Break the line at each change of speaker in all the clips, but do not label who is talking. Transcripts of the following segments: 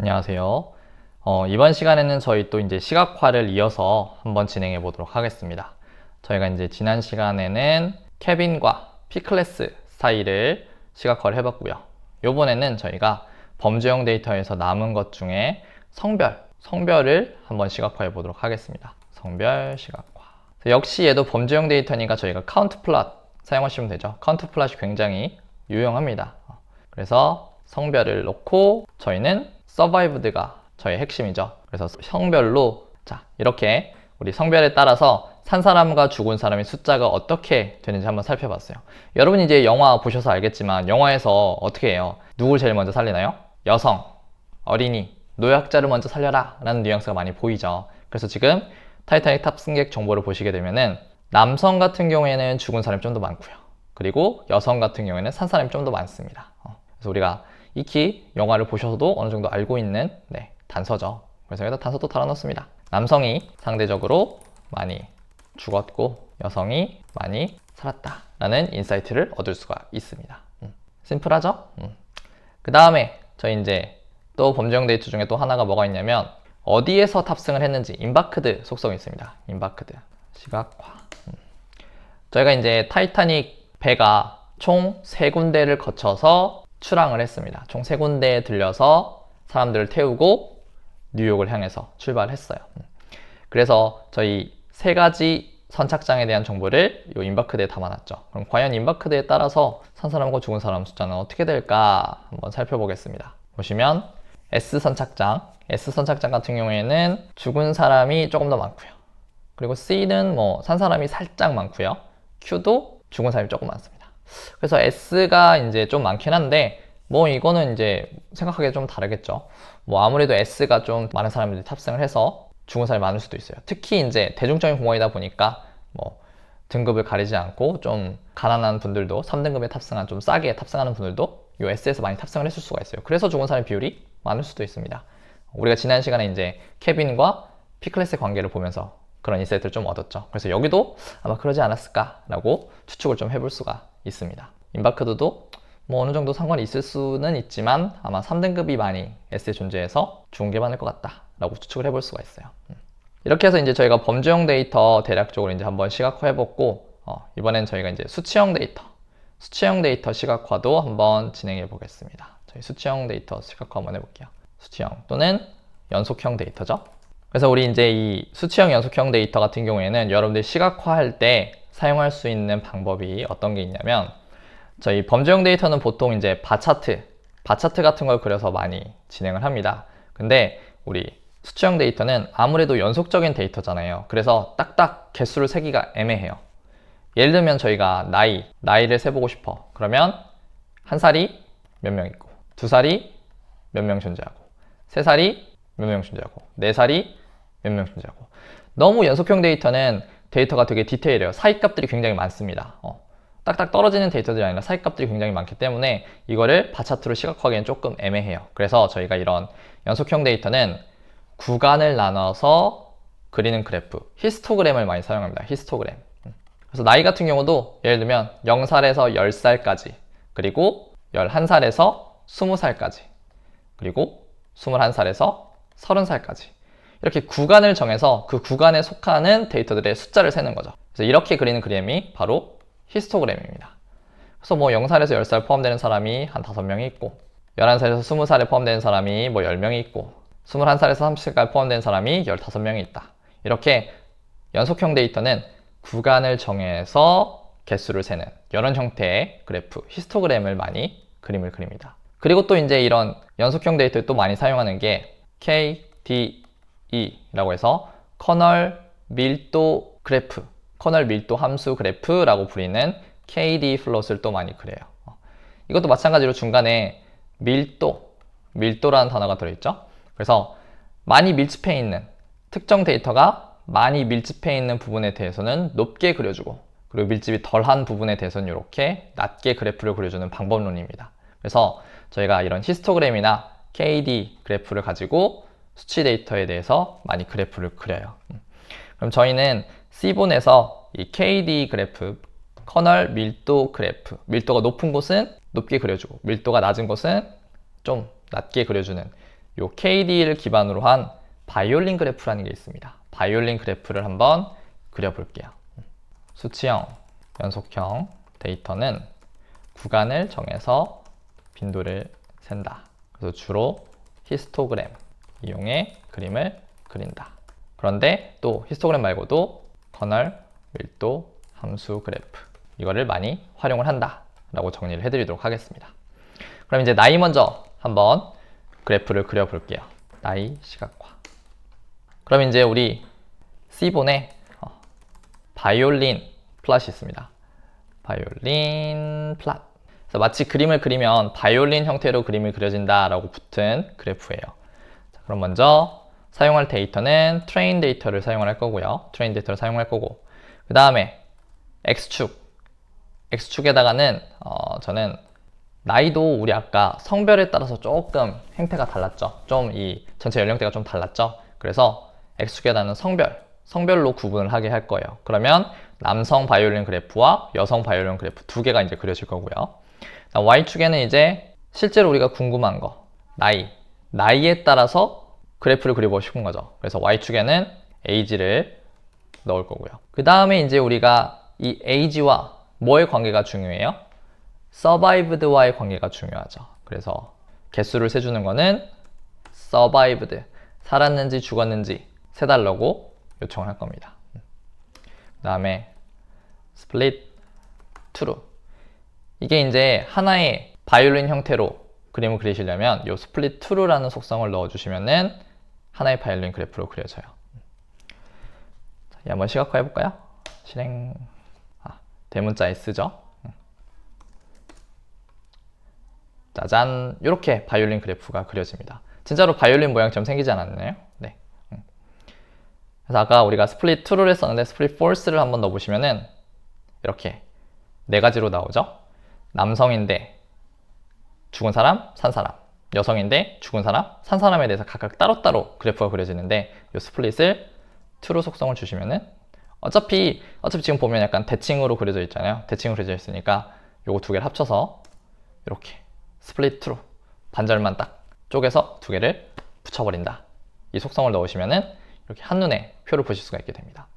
안녕하세요. 이번 시간에는 저희 또 이제 시각화를 이어서 한번 진행해 보도록 하겠습니다. 저희가 이제 지난 시간에는 케빈과 P클래스 사이를 시각화를 해봤고요. 이번에는 저희가 범주형 데이터에서 남은 것 중에 성별을 한번 시각화해 보도록 하겠습니다. 성별 시각화. 역시 얘도 범주형 데이터니까 저희가 카운트 플롯 사용하시면 되죠. 카운트 플롯이 굉장히 유용합니다. 그래서 성별을 놓고 저희는 서바이브드가 저의 핵심이죠. 그래서 성별로 이렇게 우리 성별에 따라서 산 사람과 죽은 사람의 숫자가 어떻게 되는지 한번 살펴봤어요. 여러분 이제 영화 보셔서 알겠지만 영화에서 어떻게 해요? 누굴 제일 먼저 살리나요? 여성, 어린이, 노약자를 먼저 살려라 라는 뉘앙스가 많이 보이죠. 그래서 지금 타이타닉 탑승객 정보를 보시게 되면은 남성 같은 경우에는 죽은 사람이 좀 더 많고요. 그리고 여성 같은 경우에는 산 사람이 좀 더 많습니다. 그래서 우리가 익히 영화를 보셔서도 어느 정도 알고 있는 단서죠. 그래서 여기다 단서도 달아놓습니다. 남성이 상대적으로 많이 죽었고 여성이 많이 살았다 라는 인사이트를 얻을 수가 있습니다. 심플하죠? 그 다음에 저희 이제 또 범주형 데이터 중에 또 하나가 뭐가 있냐면 어디에서 탑승을 했는지 임바크드 속성이 있습니다. 임바크드 시각화. 저희가 이제 타이타닉 배가 총 3군데를 거쳐서 출항을 했습니다. 총 3군데에 들려서 사람들을 태우고 뉴욕을 향해서 출발했어요. 그래서 저희 3가지 선착장에 대한 정보를 이 임바크드에 담아놨죠. 그럼 과연 임바크드에 따라서 산 사람과 죽은 사람 숫자는 어떻게 될까 한번 살펴보겠습니다. 보시면 S 선착장 같은 경우에는 죽은 사람이 조금 더 많고요. 그리고 C는 산 사람이 살짝 많고요. Q도 죽은 사람이 조금 많습니다. 그래서 S가 이제 좀 많긴 한데 이거는 이제 생각하기에 좀 다르겠죠. 아무래도 S가 좀 많은 사람들이 탑승을 해서 죽은 사람이 많을 수도 있어요. 특히 이제 대중적인 공원이다 보니까 등급을 가리지 않고 좀 가난한 분들도 3등급에 탑승한 좀 싸게 탑승하는 분들도 이 S에서 많이 탑승을 했을 수가 있어요. 그래서 죽은 사람의 비율이 많을 수도 있습니다. 우리가 지난 시간에 이제 케빈과 P클래스의 관계를 보면서 그런 인사이트를 좀 얻었죠. 그래서 여기도 아마 그러지 않았을까라고 추측을 좀 해볼 수가 있습니다. 임바크드도 어느 정도 상관이 있을 수는 있지만 아마 3등급이 많이 S에 존재해서 죽은 게 많을 것 같다 라고 추측을 해볼 수가 있어요. 이렇게 해서 이제 저희가 범주형 데이터 대략적으로 이제 한번 시각화 해봤고 이번엔 저희가 이제 수치형 데이터 시각화도 한번 진행해 보겠습니다. 저희 수치형 데이터 시각화 한번 해볼게요. 수치형 또는 연속형 데이터죠. 그래서 우리 이제 이 수치형 연속형 데이터 같은 경우에는 여러분들이 시각화할 때 사용할 수 있는 방법이 어떤 게 있냐면 저희 범주형 데이터는 보통 이제 바차트 같은 걸 그려서 많이 진행을 합니다. 근데 우리 수치형 데이터는 아무래도 연속적인 데이터잖아요. 그래서 딱딱 개수를 세기가 애매해요. 예를 들면 저희가 나이를 세보고 싶어. 그러면 1살이 몇 명 있고 2살이 몇 명 존재하고 3살이 몇 명 존재하고 4살이 몇 명 존재하고 너무 연속형 데이터는 데이터가 되게 디테일해요. 사이값들이 굉장히 많습니다. 딱딱 떨어지는 데이터들이 아니라 사이값들이 굉장히 많기 때문에 이거를 바차트로 시각화하기엔 조금 애매해요. 그래서 저희가 이런 연속형 데이터는 구간을 나눠서 그리는 그래프, 히스토그램을 많이 사용합니다. 히스토그램. 그래서 나이 같은 경우도 예를 들면 0살에서 10살까지, 그리고 11살에서 20살까지, 그리고 21살에서 30살까지 이렇게 구간을 정해서 그 구간에 속하는 데이터들의 숫자를 세는 거죠. 그래서 이렇게 그리는 그림이 바로 히스토그램입니다. 그래서 0살에서 10살 포함되는 사람이 한 5명이 있고 11살에서 20살에 포함되는 사람이 10명이 있고 21살에서 30살까지 포함되는 사람이 15명이 있다. 이렇게 연속형 데이터는 구간을 정해서 개수를 세는 이런 형태의 그래프, 히스토그램을 많이 그림을 그립니다. 그리고 또 이제 이런 연속형 데이터에 또 많이 사용하는 게 KDE라고 해서 커널 밀도 그래프, 커널 밀도 함수 그래프라고 불리는 KD 플롯을 또 많이 그려요. 이것도 마찬가지로 중간에 밀도라는 단어가 들어있죠. 그래서 많이 밀집해 있는 특정 데이터가 많이 밀집해 있는 부분에 대해서는 높게 그려주고 그리고 밀집이 덜한 부분에 대해서는 이렇게 낮게 그래프를 그려주는 방법론입니다. 그래서 저희가 이런 히스토그램이나 KD 그래프를 가지고 수치 데이터에 대해서 많이 그래프를 그려요. 그럼 저희는 C본에서 이 KD 그래프, 커널 밀도 그래프, 밀도가 높은 곳은 높게 그려주고 밀도가 낮은 곳은 좀 낮게 그려주는 요 KD를 기반으로 한 바이올린 그래프라는 게 있습니다. 바이올린 그래프를 한번 그려볼게요. 수치형, 연속형 데이터는 구간을 정해서 빈도를 센다. 그래서 주로 히스토그램 이용해 그림을 그린다. 그런데 또 히스토그램 말고도 커널, 밀도, 함수 그래프 이거를 많이 활용을 한다 라고 정리를 해드리도록 하겠습니다. 그럼 이제 나이 먼저 한번 그래프를 그려볼게요. 나이 시각화. 그럼 이제 우리 C본에 바이올린 플랫이 있습니다. 바이올린 플랫. 그래서 마치 그림을 그리면 바이올린 형태로 그림이 그려진다 라고 붙은 그래프예요. 자, 그럼 먼저 사용할 데이터는 트레인 데이터를 사용할 거고요. 트레인 데이터를 사용할 거고, 그 다음에 X축에다가는 저는 나이도 우리 아까 성별에 따라서 조금 행태가 달랐죠. 좀 이 전체 연령대가 좀 달랐죠. 그래서 X축에다가는 성별로 구분을 하게 할 거예요. 그러면 남성 바이올린 그래프와 여성 바이올린 그래프 두 개가 이제 그려질 거고요. Y축에는 이제 실제로 우리가 궁금한 거, 나이에 따라서 그래프를 그려보고 싶은 거죠. 그래서 Y축에는 age를 넣을 거고요. 그 다음에 이제 우리가 이 age와 뭐의 관계가 중요해요? survived와의 관계가 중요하죠. 그래서 개수를 세주는 거는 survived, 살았는지 죽었는지 세달라고 요청을 할 겁니다. 그 다음에 split true. 이게 이제 하나의 바이올린 형태로 그림을 그리시려면 이 split true라는 속성을 넣어주시면은 하나의 바이올린 그래프로 그려져요. 자, 한번 시각화 해볼까요? 실행. 대문자 S죠. 짜잔, 이렇게 바이올린 그래프가 그려집니다. 진짜로 바이올린 모양처럼 생기지 않았나요? 네. 그래서 아까 우리가 split true를 썼는데 split false를 한번 넣어보시면은 이렇게 네 가지로 나오죠. 남성인데 죽은 사람, 산 사람, 여성인데 죽은 사람, 산 사람에 대해서 각각 따로따로 그래프가 그려지는데 이 스플릿을 true 속성을 주시면은 어차피 지금 보면 약간 대칭으로 그려져 있잖아요. 대칭으로 그려져 있으니까 요거 두 개를 합쳐서 이렇게 split true, 반절만 딱 쪼개서 두 개를 붙여버린다. 이 속성을 넣으시면은 이렇게 한눈에 표를 보실 수가 있게 됩니다.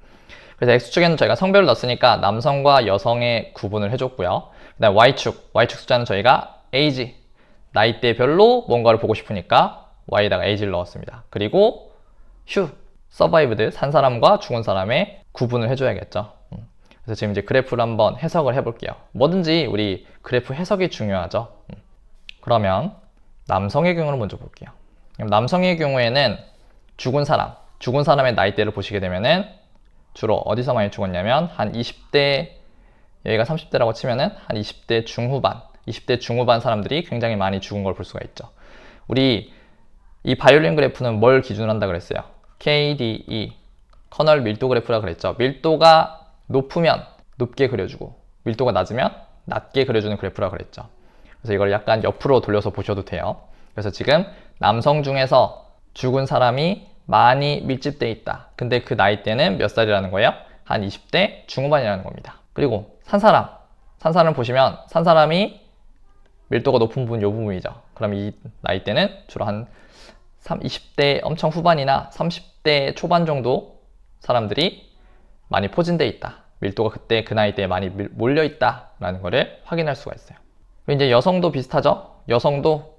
그래서 X축에는 저희가 성별을 넣었으니까 남성과 여성의 구분을 해줬고요. 그 다음에 Y축 숫자는 저희가 age, 나이대별로 뭔가를 보고 싶으니까 Y에다가 age를 넣었습니다. 그리고 survived, 산 사람과 죽은 사람의 구분을 해줘야겠죠. 그래서 지금 이제 그래프를 한번 해석을 해볼게요. 뭐든지 우리 그래프 해석이 중요하죠. 그러면 남성의 경우를 먼저 볼게요. 남성의 경우에는 죽은 사람의 나이대를 보시게 되면은 주로 어디서 많이 죽었냐면 한 20대, 여기가 30대라고 치면은 한 20대 중후반 사람들이 굉장히 많이 죽은 걸 볼 수가 있죠. 우리 이 바이올린 그래프는 뭘 기준으로 한다 그랬어요? KDE, 커널 밀도 그래프라 그랬죠. 밀도가 높으면 높게 그려주고 밀도가 낮으면 낮게 그려주는 그래프라 그랬죠. 그래서 이걸 약간 옆으로 돌려서 보셔도 돼요. 그래서 지금 남성 중에서 죽은 사람이 많이 밀집돼 있다. 근데 그 나이대는 몇 살이라는 거예요? 한 20대 중후반이라는 겁니다. 그리고 산 사람 보시면 산 사람이 밀도가 높은 부분 이 부분이죠. 그럼 이 나이대는 주로 한 20대 엄청 후반이나 30대 초반 정도 사람들이 많이 포진돼 있다. 밀도가 그때 그 나이대에 많이 몰려 있다라는 거를 확인할 수가 있어요. 그리고 이제 여성도 비슷하죠. 여성도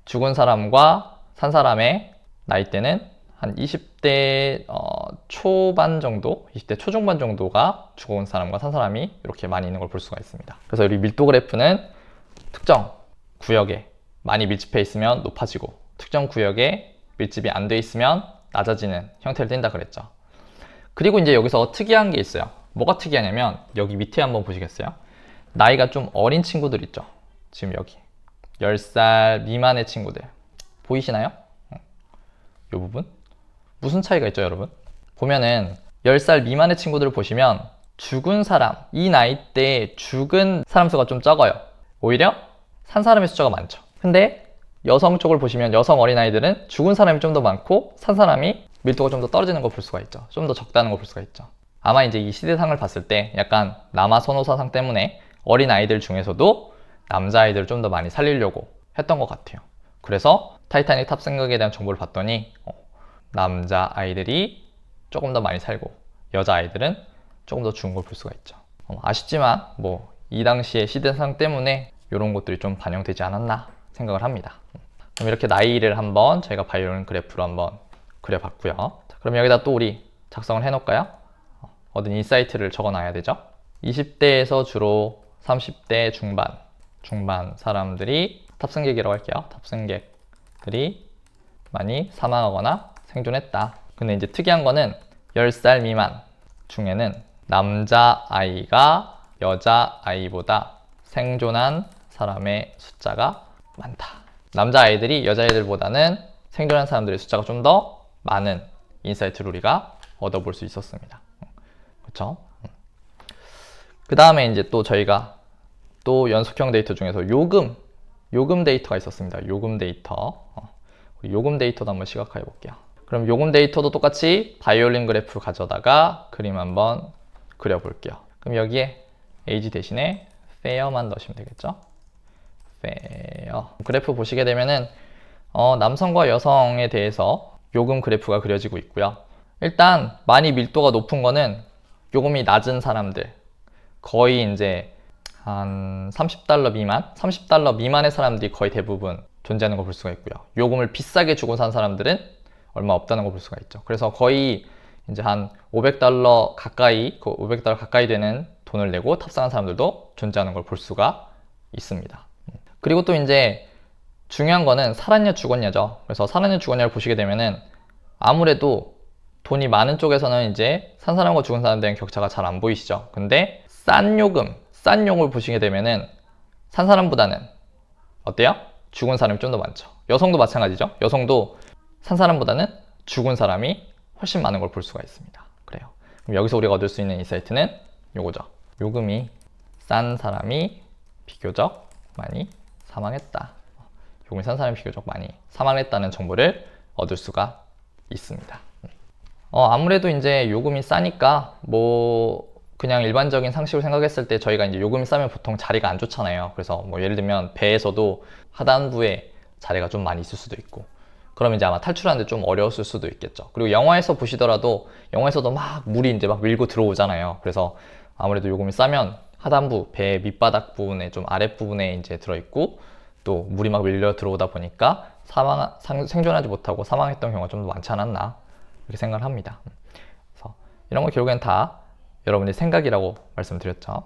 죽은 사람과 산 사람의 나이대는 한 20대 초반 정도, 20대 초중반 정도가 죽은 사람과 산 사람이 이렇게 많이 있는 걸 볼 수가 있습니다. 그래서 우리 밀도 그래프는 특정 구역에 많이 밀집해 있으면 높아지고 특정 구역에 밀집이 안 돼 있으면 낮아지는 형태를 띈다 그랬죠. 그리고 이제 여기서 특이한 게 있어요. 뭐가 특이하냐면 여기 밑에 한번 보시겠어요? 나이가 좀 어린 친구들 있죠. 지금 여기 10살 미만의 친구들 보이시나요? 이 부분? 무슨 차이가 있죠, 여러분? 보면은 10살 미만의 친구들을 보시면 죽은 사람, 이 나이대에 죽은 사람 수가 좀 적어요. 오히려 산 사람의 숫자가 많죠. 근데 여성 쪽을 보시면 여성 어린아이들은 죽은 사람이 좀 더 많고 산 사람이 밀도가 좀 더 떨어지는 걸 볼 수가 있죠. 좀 더 적다는 걸 볼 수가 있죠. 아마 이제 이 시대상을 봤을 때 약간 남아선호사상 때문에 어린아이들 중에서도 남자아이들을 좀 더 많이 살리려고 했던 것 같아요. 그래서 타이타닉 탑승객에 대한 정보를 봤더니 남자 아이들이 조금 더 많이 살고 여자 아이들은 조금 더 죽은 걸 볼 수가 있죠. 아쉽지만 뭐 이 당시의 시대상 때문에 이런 것들이 좀 반영되지 않았나 생각을 합니다. 그럼 이렇게 나이를 한번 저희가 바이올린 그래프로 한번 그려봤고요. 자, 그럼 여기다 또 우리 작성을 해놓을까요? 얻은 인사이트를 적어놔야 되죠. 20대에서 주로 30대 중반 사람들이 탑승객이라고 할게요. 탑승객들이 많이 사망하거나 생존했다. 근데 이제 특이한 거는 10살 미만 중에는 남자아이가 여자아이보다 생존한 사람의 숫자가 많다. 남자아이들이 여자아이들보다는 생존한 사람들의 숫자가 좀 더 많은 인사이트를 우리가 얻어볼 수 있었습니다. 그렇죠? 그 다음에 이제 또 저희가 또 연속형 데이터 중에서 요금 데이터가 있었습니다. 요금 데이터. 우리 요금 데이터도 한번 시각화해 볼게요. 그럼 요금 데이터도 똑같이 바이올린 그래프 가져다가 그림 한번 그려볼게요. 그럼 여기에 age 대신에 fair만 넣으시면 되겠죠? fair. 그래프 보시게 되면은 남성과 여성에 대해서 요금 그래프가 그려지고 있고요. 일단 많이 밀도가 높은 거는 요금이 낮은 사람들, 거의 이제 한 $30 미만, $30 미만의 사람들이 거의 대부분 존재하는 걸 볼 수가 있고요. 요금을 비싸게 주고 산 사람들은 얼마 없다는 걸 볼 수가 있죠. 그래서 거의 이제 한 $500 가까이, 그 $500 가까이 되는 돈을 내고 탑승한 사람들도 존재하는 걸 볼 수가 있습니다. 그리고 또 이제 중요한 거는 살았냐 죽었냐죠. 그래서 살았냐 죽었냐를 보시게 되면은 아무래도 돈이 많은 쪽에서는 이제 산 사람과 죽은 사람에 대한 격차가 잘 안 보이시죠. 근데 싼 요금을 보시게 되면은 산 사람보다는 어때요? 죽은 사람이 좀 더 많죠. 여성도 마찬가지죠. 여성도 산 사람보다는 죽은 사람이 훨씬 많은 걸 볼 수가 있습니다. 그래요. 그럼 여기서 우리가 얻을 수 있는 인사이트는 요거죠. 요금이 싼 사람이 비교적 많이 사망했다. 요금이 싼 사람이 비교적 많이 사망했다는 정보를 얻을 수가 있습니다. 아무래도 이제 요금이 싸니까 뭐 그냥 일반적인 상식으로 생각했을 때 저희가 이제 요금이 싸면 보통 자리가 안 좋잖아요. 그래서 뭐 예를 들면 배에서도 하단부에 자리가 좀 많이 있을 수도 있고, 그러면 이제 아마 탈출하는데 좀 어려웠을 수도 있겠죠. 그리고 영화에서 보시더라도 영화에서도 막 물이 이제 막 밀고 들어오잖아요. 그래서 아무래도 요금이 싸면 하단부, 배 밑바닥 부분에 좀 아랫부분에 이제 들어있고 또 물이 막 밀려 들어오다 보니까 생존하지 못하고 사망했던 경우가 좀 더 많지 않았나 이렇게 생각을 합니다. 그래서 이런 거 결국엔 다 여러분의 생각이라고 말씀드렸죠.